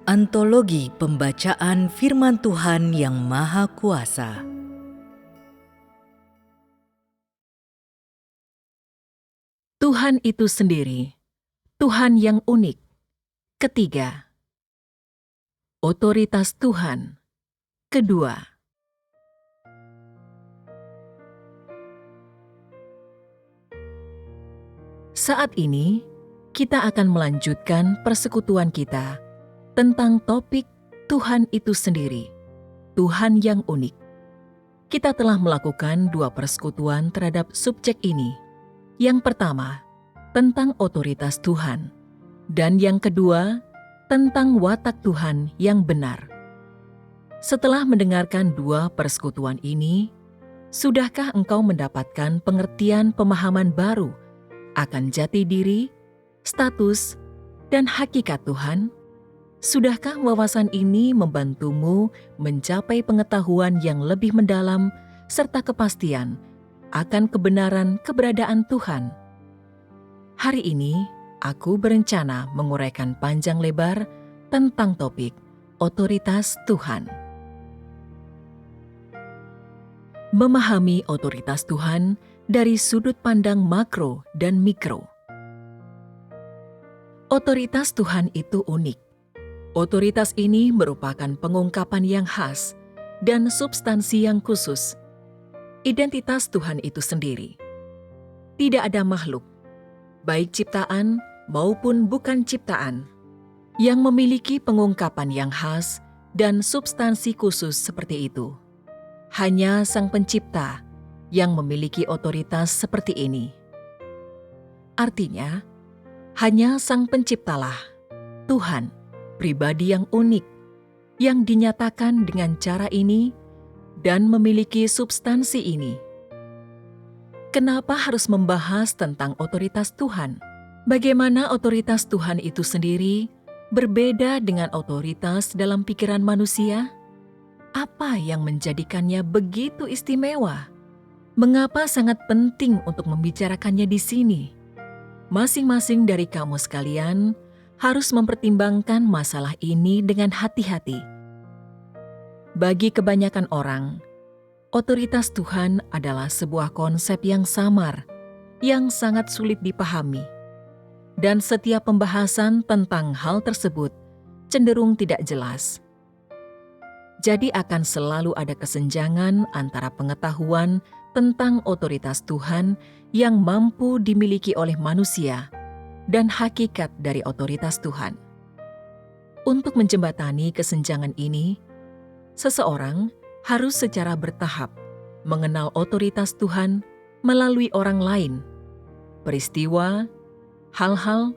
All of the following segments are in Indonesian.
Antologi Pembacaan Firman Tuhan yang Maha Kuasa. Tuhan itu sendiri, Tuhan yang unik. Ketiga, otoritas Tuhan. Kedua, saat ini kita akan melanjutkan persekutuan kita tentang topik Tuhan itu sendiri, Tuhan yang unik. Kita telah melakukan 2 persekutuan terhadap subjek ini. Yang pertama, tentang otoritas Tuhan, dan yang kedua, tentang watak Tuhan yang benar. Setelah mendengarkan 2 persekutuan ini, sudahkah engkau mendapatkan pengertian pemahaman baru akan jati diri, status, dan hakikat Tuhan? Sudahkah wawasan ini membantumu mencapai pengetahuan yang lebih mendalam serta kepastian akan kebenaran keberadaan Tuhan? Hari ini, aku berencana menguraikan panjang lebar tentang topik otoritas Tuhan. Memahami otoritas Tuhan dari sudut pandang makro dan mikro. Otoritas Tuhan itu unik. Otoritas ini merupakan pengungkapan yang khas dan substansi yang khusus. Identitas Tuhan itu sendiri. Tidak ada makhluk, baik ciptaan maupun bukan ciptaan, yang memiliki pengungkapan yang khas dan substansi khusus seperti itu. Hanya Sang Pencipta yang memiliki otoritas seperti ini. Artinya, hanya Sang Penciptalah, Tuhan, pribadi yang unik, yang dinyatakan dengan cara ini dan memiliki substansi ini. Kenapa harus membahas tentang otoritas Tuhan? Bagaimana otoritas Tuhan itu sendiri berbeda dengan otoritas dalam pikiran manusia? Apa yang menjadikannya begitu istimewa? Mengapa sangat penting untuk membicarakannya di sini? Masing-masing dari kamu sekalian harus mempertimbangkan masalah ini dengan hati-hati. Bagi kebanyakan orang, otoritas Tuhan adalah sebuah konsep yang samar, yang sangat sulit dipahami. Dan setiap pembahasan tentang hal tersebut cenderung tidak jelas. Jadi akan selalu ada kesenjangan antara pengetahuan tentang otoritas Tuhan yang mampu dimiliki oleh manusia dan hakikat dari otoritas Tuhan. Untuk menjembatani kesenjangan ini, seseorang harus secara bertahap mengenal otoritas Tuhan melalui orang lain, peristiwa, hal-hal,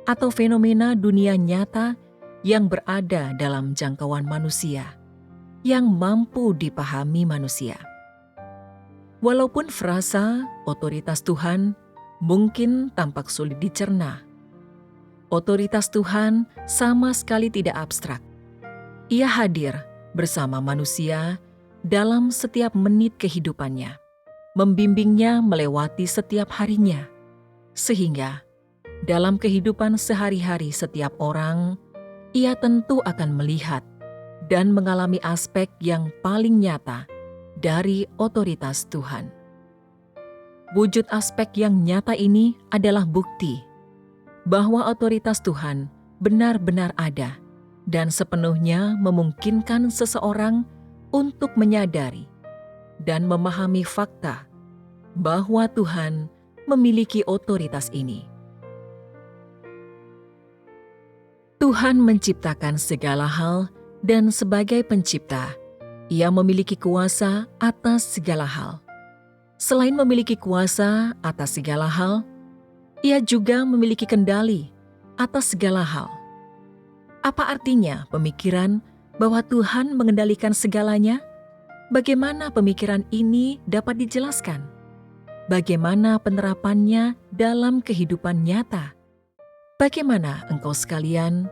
atau fenomena dunia nyata yang berada dalam jangkauan manusia, yang mampu dipahami manusia. Walaupun frasa otoritas Tuhan mungkin tampak sulit dicerna, otoritas Tuhan sama sekali tidak abstrak. Ia hadir bersama manusia dalam setiap menit kehidupannya, membimbingnya melewati setiap harinya, sehingga dalam kehidupan sehari-hari setiap orang, ia tentu akan melihat dan mengalami aspek yang paling nyata dari otoritas Tuhan. Wujud aspek yang nyata ini adalah bukti bahwa otoritas Tuhan benar-benar ada dan sepenuhnya memungkinkan seseorang untuk menyadari dan memahami fakta bahwa Tuhan memiliki otoritas ini. Tuhan menciptakan segala hal dan sebagai pencipta, Ia memiliki kuasa atas segala hal. Selain memiliki kuasa atas segala hal, Ia juga memiliki kendali atas segala hal. Apa artinya pemikiran bahwa Tuhan mengendalikan segalanya? Bagaimana pemikiran ini dapat dijelaskan? Bagaimana penerapannya dalam kehidupan nyata? Bagaimana engkau sekalian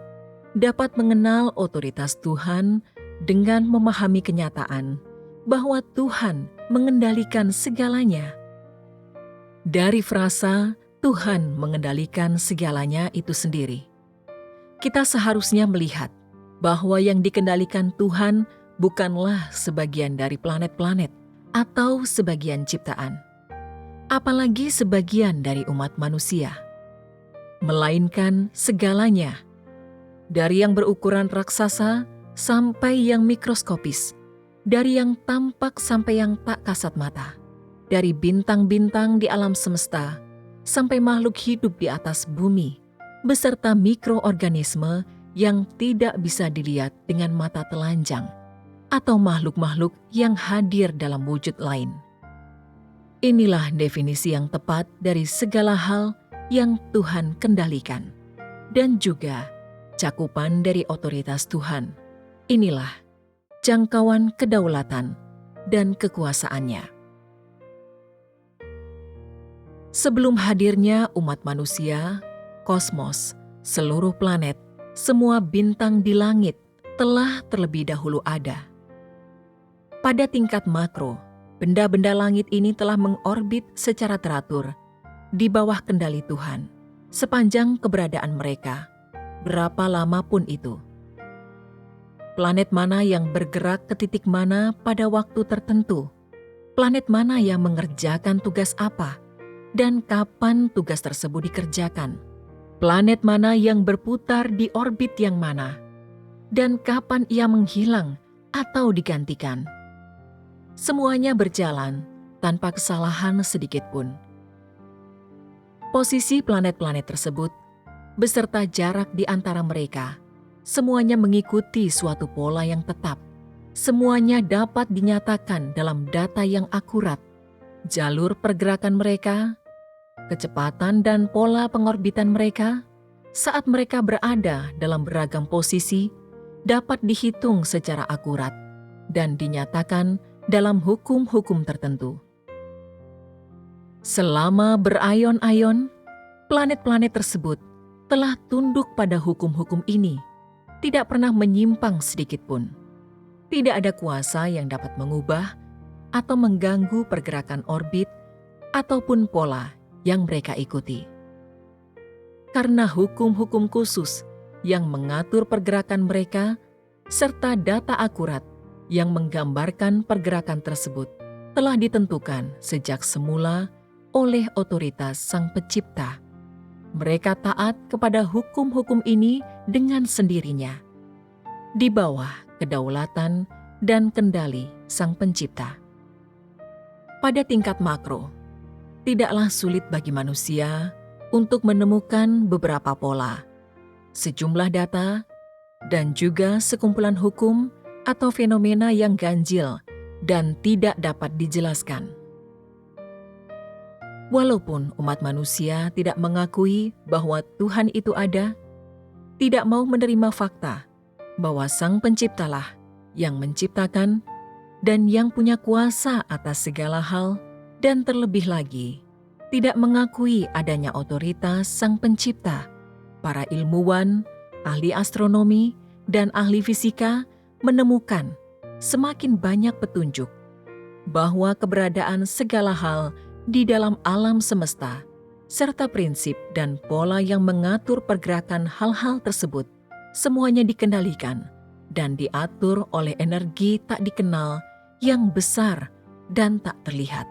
dapat mengenal otoritas Tuhan dengan memahami kenyataan bahwa Tuhan mengendalikan segalanya? Dari frasa Tuhan mengendalikan segalanya itu sendiri, kita seharusnya melihat bahwa yang dikendalikan Tuhan bukanlah sebagian dari planet-planet atau sebagian ciptaan, apalagi sebagian dari umat manusia, melainkan segalanya, dari yang berukuran raksasa sampai yang mikroskopis, dari yang tampak sampai yang tak kasat mata, dari bintang-bintang di alam semesta sampai makhluk hidup di atas bumi, beserta mikroorganisme yang tidak bisa dilihat dengan mata telanjang, atau makhluk-makhluk yang hadir dalam wujud lain. Inilah definisi yang tepat dari segala hal yang Tuhan kendalikan, dan juga cakupan dari otoritas Tuhan. Inilah jangkauan kedaulatan dan kekuasaannya. Sebelum hadirnya umat manusia, kosmos, seluruh planet, semua bintang di langit telah terlebih dahulu ada. Pada tingkat makro, benda-benda langit ini telah mengorbit secara teratur di bawah kendali Tuhan sepanjang keberadaan mereka, berapa lama pun itu. Planet mana yang bergerak ke titik mana pada waktu tertentu, planet mana yang mengerjakan tugas apa, dan kapan tugas tersebut dikerjakan, planet mana yang berputar di orbit yang mana, dan kapan ia menghilang atau digantikan. Semuanya berjalan tanpa kesalahan sedikit pun. Posisi planet-planet tersebut, beserta jarak di antara mereka, semuanya mengikuti suatu pola yang tetap. Semuanya dapat dinyatakan dalam data yang akurat. Jalur pergerakan mereka, kecepatan dan pola pengorbitan mereka, saat mereka berada dalam beragam posisi, dapat dihitung secara akurat dan dinyatakan dalam hukum-hukum tertentu. Selama berayon-ayon, planet-planet tersebut telah tunduk pada hukum-hukum ini, tidak pernah menyimpang sedikit pun. Tidak ada kuasa yang dapat mengubah atau mengganggu pergerakan orbit ataupun pola yang mereka ikuti. Karena hukum-hukum khusus yang mengatur pergerakan mereka serta data akurat yang menggambarkan pergerakan tersebut telah ditentukan sejak semula oleh otoritas Sang Pencipta. Mereka taat kepada hukum-hukum ini dengan sendirinya, di bawah kedaulatan dan kendali Sang Pencipta. Pada tingkat makro, tidaklah sulit bagi manusia untuk menemukan beberapa pola, sejumlah data, dan juga sekumpulan hukum atau fenomena yang ganjil dan tidak dapat dijelaskan. Walaupun umat manusia tidak mengakui bahwa Tuhan itu ada, tidak mau menerima fakta bahwa Sang Penciptalah yang menciptakan dan yang punya kuasa atas segala hal, dan terlebih lagi, tidak mengakui adanya otoritas Sang Pencipta, para ilmuwan, ahli astronomi, dan ahli fisika menemukan semakin banyak petunjuk bahwa keberadaan segala hal di dalam alam semesta, serta prinsip dan pola yang mengatur pergerakan hal-hal tersebut, semuanya dikendalikan dan diatur oleh energi tak dikenal yang besar dan tak terlihat.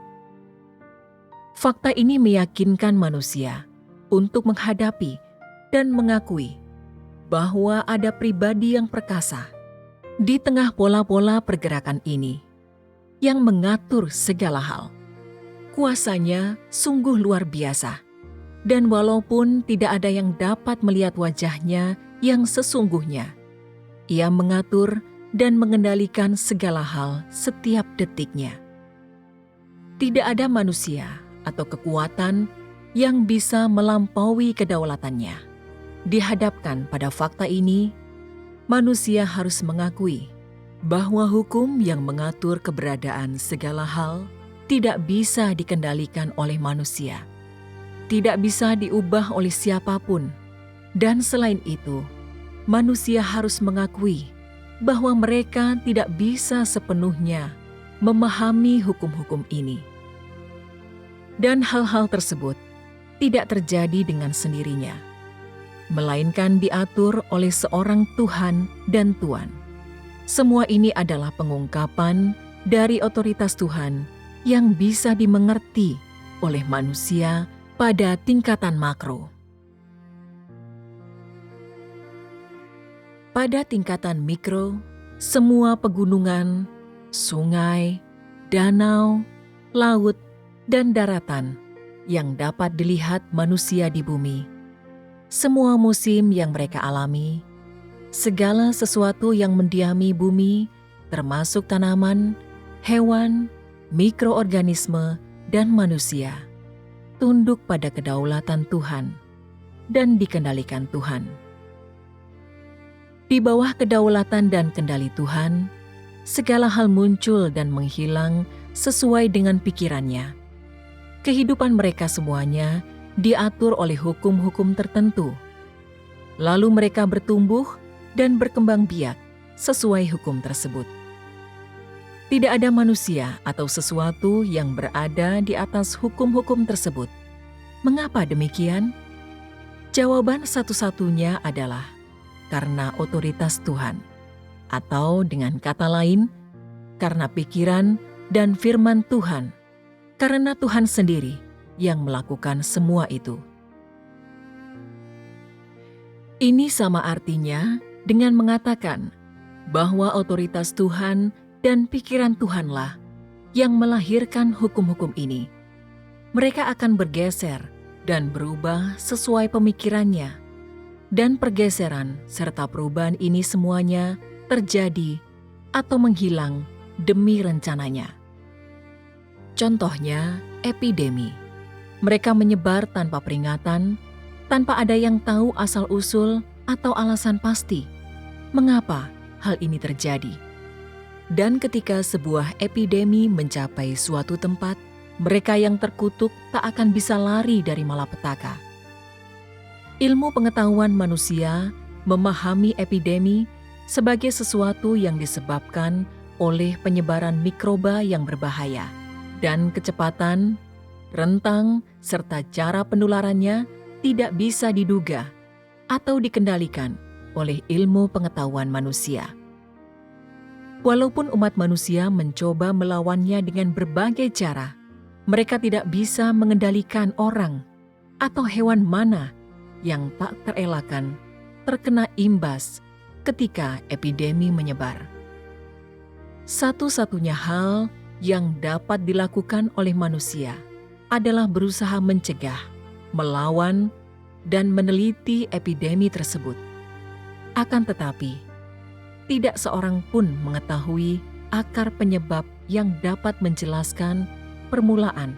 Fakta ini meyakinkan manusia untuk menghadapi dan mengakui bahwa ada pribadi yang perkasa di tengah pola-pola pergerakan ini yang mengatur segala hal. Kuasanya sungguh luar biasa, dan walaupun tidak ada yang dapat melihat wajahnya yang sesungguhnya, ia mengatur dan mengendalikan segala hal setiap detiknya. Tidak ada manusia atau kekuatan yang bisa melampaui kedaulatannya. Dihadapkan pada fakta ini, manusia harus mengakui bahwa hukum yang mengatur keberadaan segala hal tidak bisa dikendalikan oleh manusia, tidak bisa diubah oleh siapapun, dan selain itu, manusia harus mengakui bahwa mereka tidak bisa sepenuhnya memahami hukum-hukum ini. Dan hal-hal tersebut tidak terjadi dengan sendirinya. melainkan diatur oleh seorang Tuhan dan Tuan. Semua ini adalah pengungkapan dari otoritas Tuhan yang bisa dimengerti oleh manusia pada tingkatan makro. Pada tingkatan mikro, semua pegunungan, sungai, danau, laut, dan daratan yang dapat dilihat manusia di bumi, semua musim yang mereka alami, segala sesuatu yang mendiami bumi, termasuk tanaman, hewan, mikroorganisme, dan manusia, tunduk pada kedaulatan Tuhan dan dikendalikan Tuhan. Di bawah kedaulatan dan kendali Tuhan, segala hal muncul dan menghilang sesuai dengan pikirannya. Kehidupan mereka semuanya diatur oleh hukum-hukum tertentu. Lalu mereka bertumbuh dan berkembang biak sesuai hukum tersebut. Tidak ada manusia atau sesuatu yang berada di atas hukum-hukum tersebut. Mengapa demikian? Jawaban satu-satunya adalah karena otoritas Tuhan, atau dengan kata lain, karena pikiran dan firman Tuhan, karena Tuhan sendiri yang melakukan semua itu. Ini sama artinya dengan mengatakan bahwa otoritas Tuhan dan pikiran Tuhanlah yang melahirkan hukum-hukum ini. Mereka akan bergeser dan berubah sesuai pemikirannya. Dan pergeseran serta perubahan ini semuanya terjadi atau menghilang demi rencananya. Contohnya, epidemi. Mereka menyebar tanpa peringatan, tanpa ada yang tahu asal-usul atau alasan pasti mengapa hal ini terjadi. Dan ketika sebuah epidemi mencapai suatu tempat, mereka yang terkutuk tak akan bisa lari dari malapetaka. Ilmu pengetahuan manusia memahami epidemi sebagai sesuatu yang disebabkan oleh penyebaran mikroba yang berbahaya, dan kecepatan, rentang, serta cara penularannya tidak bisa diduga atau dikendalikan oleh ilmu pengetahuan manusia. Walaupun umat manusia mencoba melawannya dengan berbagai cara, mereka tidak bisa mengendalikan orang atau hewan mana yang tak terelakkan terkena imbas ketika epidemi menyebar. Satu-satunya hal yang dapat dilakukan oleh manusia adalah berusaha mencegah, melawan, dan meneliti epidemi tersebut. Akan tetapi, tidak seorang pun mengetahui akar penyebab yang dapat menjelaskan permulaan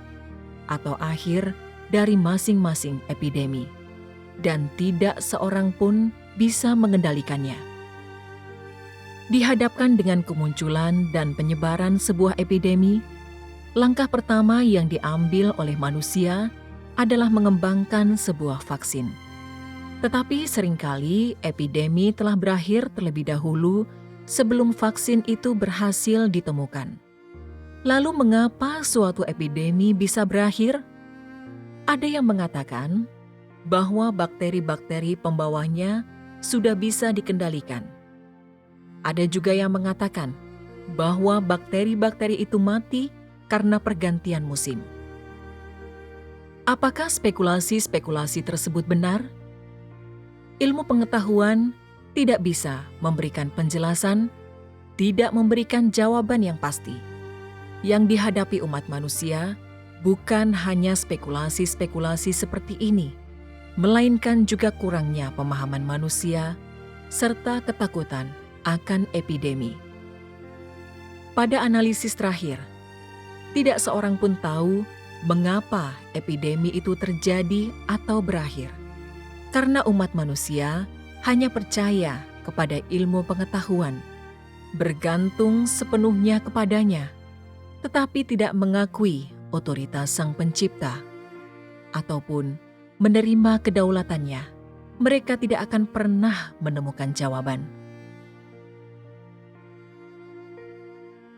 atau akhir dari masing-masing epidemi. Dan tidak seorang pun bisa mengendalikannya. Dihadapkan dengan kemunculan dan penyebaran sebuah epidemi, langkah pertama yang diambil oleh manusia adalah mengembangkan sebuah vaksin. Tetapi seringkali epidemi telah berakhir terlebih dahulu sebelum vaksin itu berhasil ditemukan. Lalu mengapa suatu epidemi bisa berakhir? Ada yang mengatakan bahwa bakteri-bakteri pembawanya sudah bisa dikendalikan. Ada juga yang mengatakan bahwa bakteri-bakteri itu mati karena pergantian musim. Apakah spekulasi-spekulasi tersebut benar? Ilmu pengetahuan tidak bisa memberikan penjelasan, tidak memberikan jawaban yang pasti. Yang dihadapi umat manusia bukan hanya spekulasi-spekulasi seperti ini, melainkan juga kurangnya pemahaman manusia serta ketakutan akan epidemi. Pada analisis terakhir, tidak seorang pun tahu mengapa epidemi itu terjadi atau berakhir. Karena umat manusia hanya percaya kepada ilmu pengetahuan, bergantung sepenuhnya kepadanya, tetapi tidak mengakui otoritas Sang Pencipta, ataupun menerima kedaulatannya. Mereka tidak akan pernah menemukan jawaban.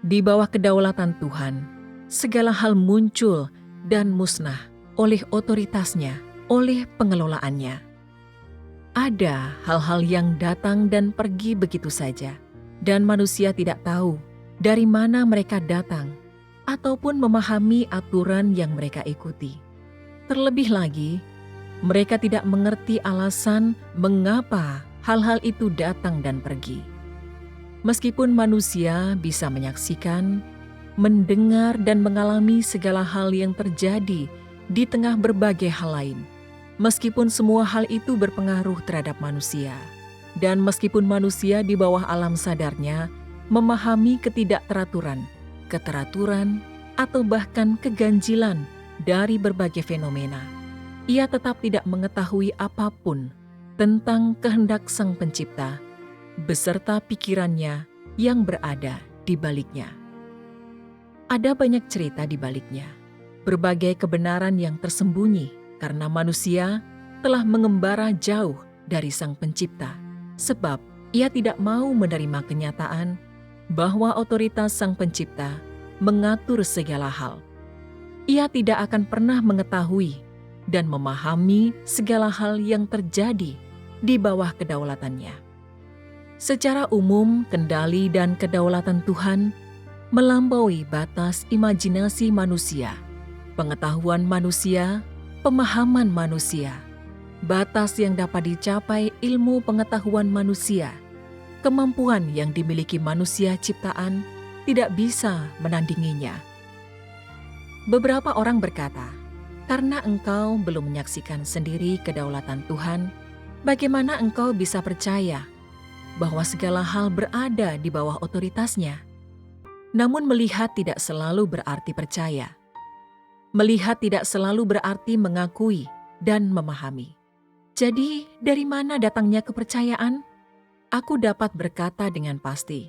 Di bawah kedaulatan Tuhan, segala hal muncul dan musnah oleh otoritasnya, oleh pengelolaannya. Ada hal-hal yang datang dan pergi begitu saja, dan manusia tidak tahu dari mana mereka datang ataupun memahami aturan yang mereka ikuti. Terlebih lagi, mereka tidak mengerti alasan mengapa hal-hal itu datang dan pergi. Meskipun manusia bisa menyaksikan, mendengar, dan mengalami segala hal yang terjadi di tengah berbagai hal lain, meskipun semua hal itu berpengaruh terhadap manusia, dan meskipun manusia di bawah alam sadarnya memahami ketidakteraturan, keteraturan, atau bahkan keganjilan dari berbagai fenomena, ia tetap tidak mengetahui apapun tentang kehendak Sang Pencipta beserta pikirannya yang berada di baliknya. Ada banyak cerita di baliknya, berbagai kebenaran yang tersembunyi karena manusia telah mengembara jauh dari Sang Pencipta, sebab ia tidak mau menerima kenyataan bahwa otoritas Sang Pencipta mengatur segala hal. Ia tidak akan pernah mengetahui dan memahami segala hal yang terjadi di bawah kedaulatannya. Secara umum, kendali dan kedaulatan Tuhan melampaui batas imajinasi manusia, pengetahuan manusia, pemahaman manusia, batas yang dapat dicapai ilmu pengetahuan manusia, kemampuan yang dimiliki manusia ciptaan tidak bisa menandinginya. Beberapa orang berkata, karena engkau belum menyaksikan sendiri kedaulatan Tuhan, bagaimana engkau bisa percaya bahwa segala hal berada di bawah otoritasnya? Namun melihat tidak selalu berarti percaya. Melihat tidak selalu berarti mengakui dan memahami. Jadi, dari mana datangnya kepercayaan? Aku dapat berkata dengan pasti,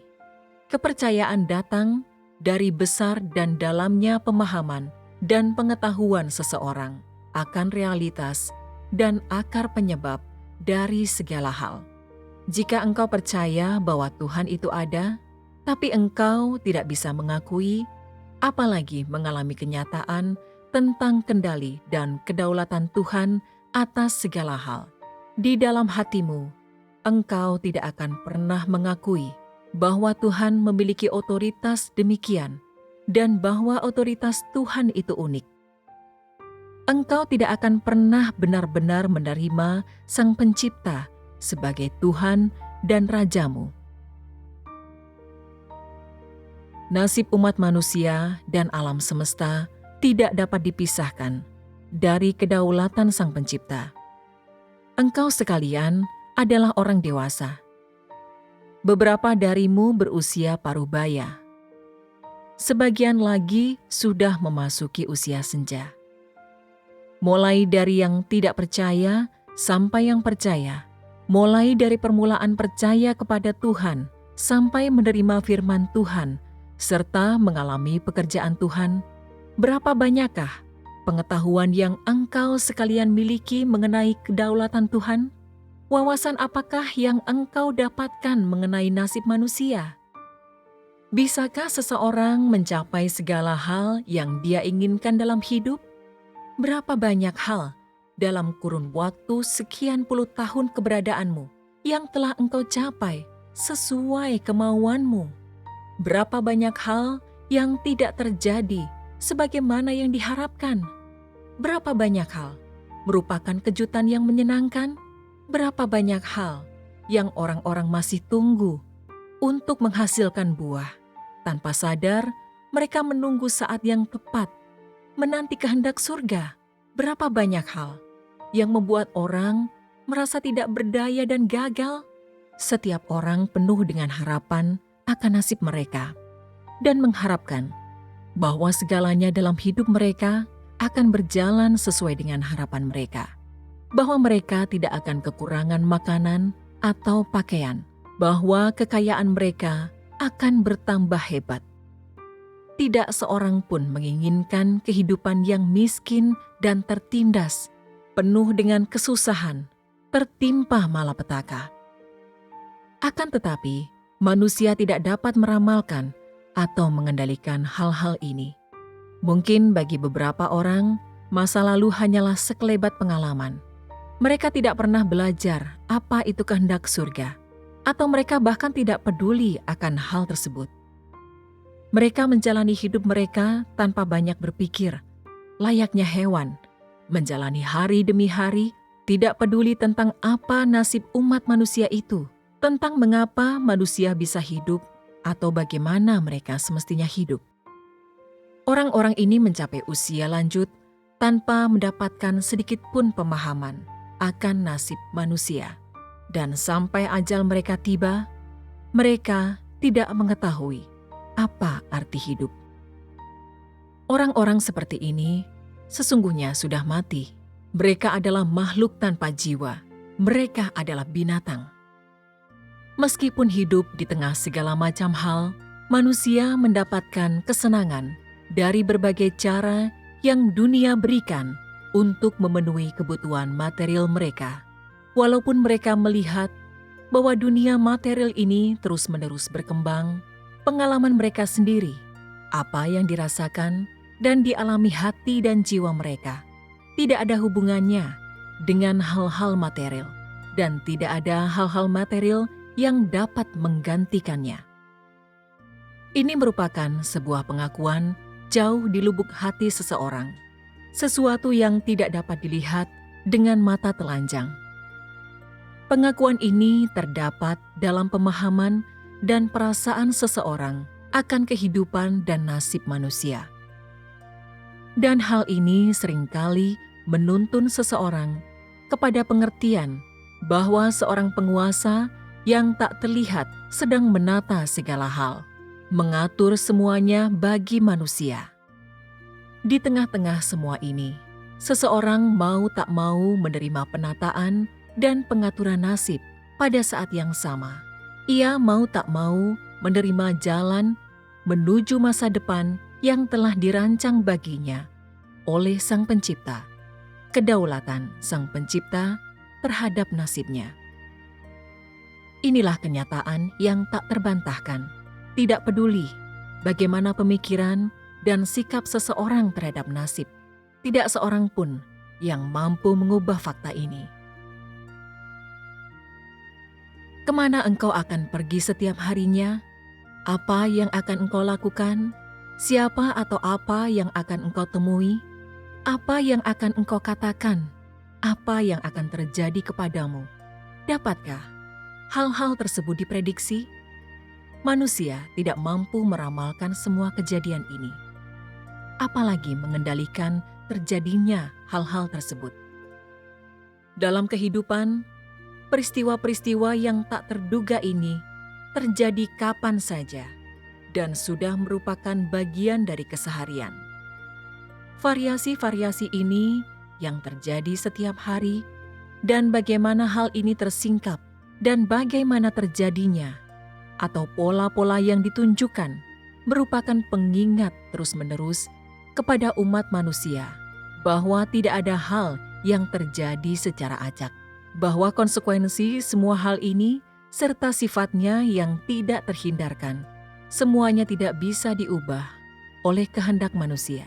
kepercayaan datang dari besar dan dalamnya pemahaman dan pengetahuan seseorang akan realitas dan akar penyebab dari segala hal. Jika engkau percaya bahwa Tuhan itu ada, tapi engkau tidak bisa mengakui, apalagi mengalami kenyataan tentang kendali dan kedaulatan Tuhan atas segala hal. Di dalam hatimu, engkau tidak akan pernah mengakui bahwa Tuhan memiliki otoritas demikian dan bahwa otoritas Tuhan itu unik. Engkau tidak akan pernah benar-benar menerima Sang Pencipta sebagai Tuhan dan Rajamu. Nasib umat manusia dan alam semesta tidak dapat dipisahkan dari kedaulatan Sang Pencipta. Engkau sekalian adalah orang dewasa. Beberapa darimu berusia parubaya. Sebagian lagi sudah memasuki usia senja. Mulai dari yang tidak percaya sampai yang percaya, mulai dari permulaan percaya kepada Tuhan sampai menerima firman Tuhan, serta mengalami pekerjaan Tuhan, berapa banyakkah pengetahuan yang engkau sekalian miliki mengenai kedaulatan Tuhan? Wawasan apakah yang engkau dapatkan mengenai nasib manusia? Bisakah seseorang mencapai segala hal yang dia inginkan dalam hidup? Berapa banyak hal dalam kurun waktu sekian puluh tahun keberadaanmu yang telah engkau capai sesuai kemauanmu? Berapa banyak hal yang tidak terjadi sebagaimana yang diharapkan? Berapa banyak hal merupakan kejutan yang menyenangkan? Berapa banyak hal yang orang-orang masih tunggu untuk menghasilkan buah? Tanpa sadar, mereka menunggu saat yang tepat, menanti kehendak surga. Berapa banyak hal yang membuat orang merasa tidak berdaya dan gagal? Setiap orang penuh dengan harapan akan nasib mereka dan mengharapkan bahwa segalanya dalam hidup mereka akan berjalan sesuai dengan harapan mereka. Bahwa mereka tidak akan kekurangan makanan atau pakaian, bahwa kekayaan mereka akan bertambah hebat. Tidak seorang pun menginginkan kehidupan yang miskin dan tertindas, penuh dengan kesusahan, tertimpa malapetaka. Akan tetapi, manusia tidak dapat meramalkan atau mengendalikan hal-hal ini. Mungkin bagi beberapa orang, masa lalu hanyalah sekelebat pengalaman. Mereka tidak pernah belajar apa itu kehendak surga, atau mereka bahkan tidak peduli akan hal tersebut. Mereka menjalani hidup mereka tanpa banyak berpikir, layaknya hewan, menjalani hari demi hari, tidak peduli tentang apa nasib umat manusia itu, tentang mengapa manusia bisa hidup, atau bagaimana mereka semestinya hidup. Orang-orang ini mencapai usia lanjut tanpa mendapatkan sedikit pun pemahaman akan nasib manusia. Dan sampai ajal mereka tiba, mereka tidak mengetahui apa arti hidup. Orang-orang seperti ini sesungguhnya sudah mati. Mereka adalah makhluk tanpa jiwa. Mereka adalah binatang. Meskipun hidup di tengah segala macam hal, manusia mendapatkan kesenangan dari berbagai cara yang dunia berikan untuk memenuhi kebutuhan material mereka. Walaupun mereka melihat bahwa dunia material ini terus-menerus berkembang, pengalaman mereka sendiri, apa yang dirasakan dan dialami hati dan jiwa mereka, tidak ada hubungannya dengan hal-hal material, dan tidak ada hal-hal material yang dapat menggantikannya. Ini merupakan sebuah pengakuan jauh di lubuk hati seseorang, sesuatu yang tidak dapat dilihat dengan mata telanjang. Pengakuan ini terdapat dalam pemahaman dan perasaan seseorang akan kehidupan dan nasib manusia. Dan hal ini seringkali menuntun seseorang kepada pengertian bahwa seorang penguasa yang tak terlihat sedang menata segala hal, mengatur semuanya bagi manusia. Di tengah-tengah semua ini, seseorang mau tak mau menerima penataan dan pengaturan nasib pada saat yang sama. Ia mau tak mau menerima jalan menuju masa depan yang telah dirancang baginya oleh Sang Pencipta, kedaulatan Sang Pencipta terhadap nasibnya. Inilah kenyataan yang tak terbantahkan, tidak peduli bagaimana pemikiran dan sikap seseorang terhadap nasib. Tidak seorang pun yang mampu mengubah fakta ini. Kemana engkau akan pergi setiap harinya? Apa yang akan engkau lakukan? Siapa atau apa yang akan engkau temui? Apa yang akan engkau katakan? Apa yang akan terjadi kepadamu? Dapatkah hal-hal tersebut diprediksi? Manusia tidak mampu meramalkan semua kejadian ini, apalagi mengendalikan terjadinya hal-hal tersebut. Dalam kehidupan, peristiwa-peristiwa yang tak terduga ini terjadi kapan saja dan sudah merupakan bagian dari keseharian. Variasi-variasi ini yang terjadi setiap hari dan bagaimana hal ini tersingkap dan bagaimana terjadinya atau pola-pola yang ditunjukkan merupakan pengingat terus-menerus kepada umat manusia bahwa tidak ada hal yang terjadi secara acak, bahwa konsekuensi semua hal ini serta sifatnya yang tidak terhindarkan, semuanya tidak bisa diubah oleh kehendak manusia.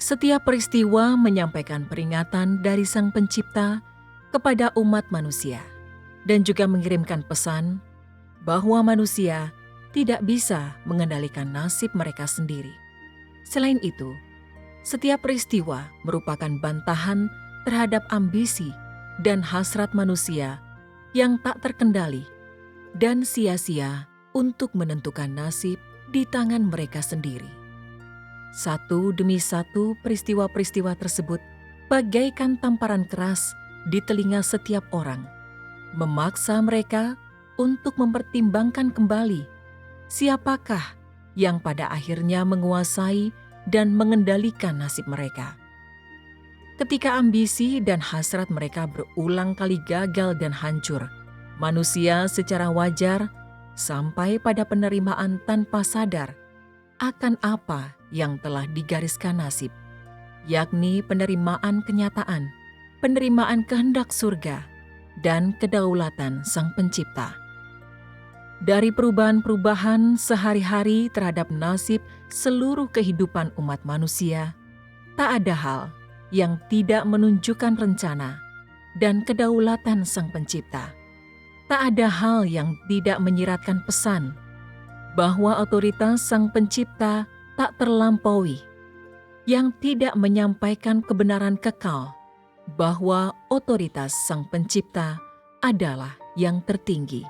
Setiap peristiwa menyampaikan peringatan dari Sang Pencipta kepada umat manusia dan juga mengirimkan pesan bahwa manusia tidak bisa mengendalikan nasib mereka sendiri. Selain itu, setiap peristiwa merupakan bantahan terhadap ambisi dan hasrat manusia yang tak terkendali dan sia-sia untuk menentukan nasib di tangan mereka sendiri. Satu demi satu peristiwa-peristiwa tersebut bagaikan tamparan keras di telinga setiap orang, memaksa mereka untuk mempertimbangkan kembali siapakah yang pada akhirnya menguasai dan mengendalikan nasib mereka. Ketika ambisi dan hasrat mereka berulang kali gagal dan hancur, manusia secara wajar sampai pada penerimaan tanpa sadar akan apa yang telah digariskan nasib, yakni penerimaan kenyataan, penerimaan kehendak surga, dan kedaulatan Sang Pencipta. Dari perubahan-perubahan sehari-hari terhadap nasib seluruh kehidupan umat manusia, tak ada hal yang tidak menunjukkan rencana dan kedaulatan Sang Pencipta. Tak ada hal yang tidak menyiratkan pesan bahwa otoritas Sang Pencipta tak terlampaui, yang tidak menyampaikan kebenaran kekal bahwa otoritas Sang Pencipta adalah yang tertinggi.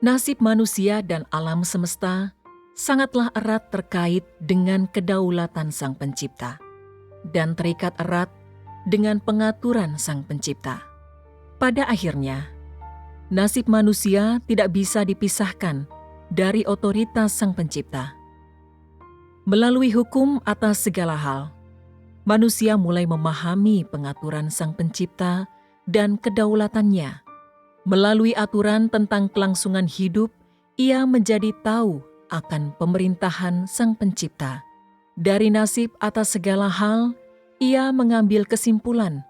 Nasib manusia dan alam semesta sangatlah erat terkait dengan kedaulatan Sang Pencipta dan terikat erat dengan pengaturan Sang Pencipta. Pada akhirnya, nasib manusia tidak bisa dipisahkan dari otoritas Sang Pencipta. Melalui hukum atas segala hal, manusia mulai memahami pengaturan Sang Pencipta dan kedaulatannya. Melalui aturan tentang kelangsungan hidup, ia menjadi tahu akan pemerintahan Sang Pencipta. Dari nasib atas segala hal, ia mengambil kesimpulan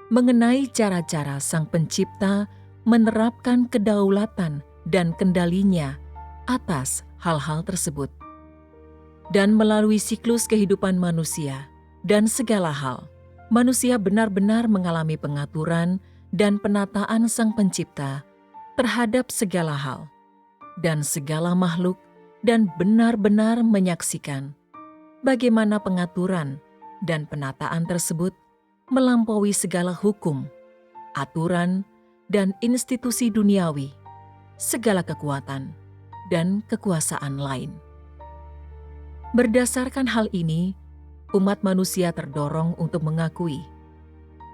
mengenai cara-cara Sang Pencipta menerapkan kedaulatan dan kendalinya atas hal-hal tersebut. Dan melalui siklus kehidupan manusia dan segala hal, manusia benar-benar mengalami pengaturan dan penataan Sang Pencipta terhadap segala hal dan segala makhluk, dan benar-benar menyaksikan bagaimana pengaturan dan penataan tersebut melampaui segala hukum, aturan, dan institusi duniawi, segala kekuatan dan kekuasaan lain. Berdasarkan hal ini, umat manusia terdorong untuk mengakui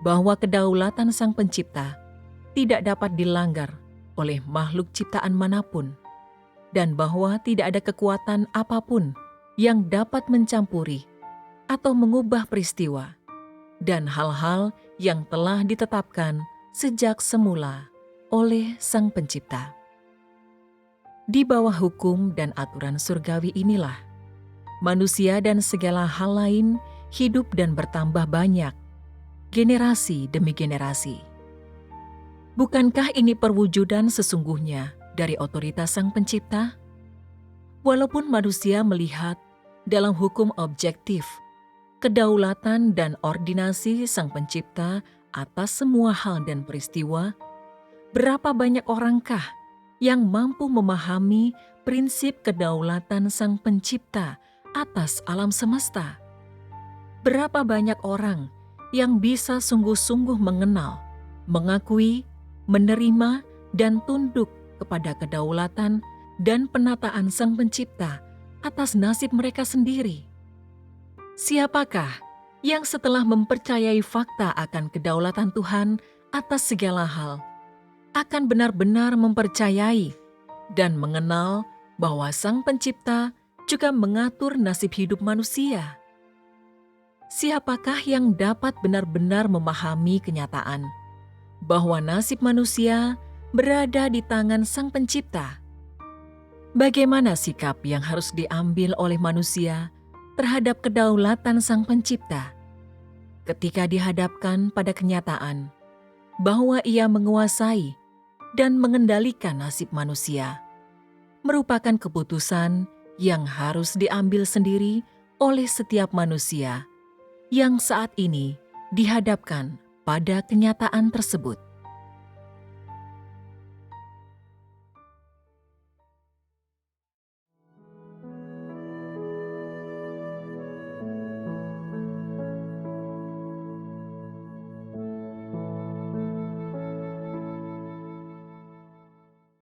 bahwa kedaulatan Sang Pencipta tidak dapat dilanggar oleh makhluk ciptaan manapun, dan bahwa tidak ada kekuatan apapun yang dapat mencampuri atau mengubah peristiwa dan hal-hal yang telah ditetapkan sejak semula oleh Sang Pencipta. Di bawah hukum dan aturan surgawi inilah, manusia dan segala hal lain hidup dan bertambah banyak, generasi demi generasi. Bukankah ini perwujudan sesungguhnya dari otoritas Sang Pencipta? Walaupun manusia melihat dalam hukum objektif kedaulatan dan ordinasi Sang Pencipta atas semua hal dan peristiwa, berapa banyak orangkah yang mampu memahami prinsip kedaulatan Sang Pencipta atas alam semesta? Berapa banyak orang yang bisa sungguh-sungguh mengenal, mengakui, menerima, dan tunduk kepada kedaulatan dan penataan Sang Pencipta atas nasib mereka sendiri? Siapakah yang setelah mempercayai fakta akan kedaulatan Tuhan atas segala hal, akan benar-benar mempercayai dan mengenal bahwa Sang Pencipta juga mengatur nasib hidup manusia? Siapakah yang dapat benar-benar memahami kenyataan bahwa nasib manusia berada di tangan Sang Pencipta? Bagaimana sikap yang harus diambil oleh manusia terhadap kedaulatan Sang Pencipta ketika dihadapkan pada kenyataan bahwa Ia menguasai dan mengendalikan nasib manusia? Merupakan keputusan yang harus diambil sendiri oleh setiap manusia yang saat ini dihadapkan pada kenyataan tersebut.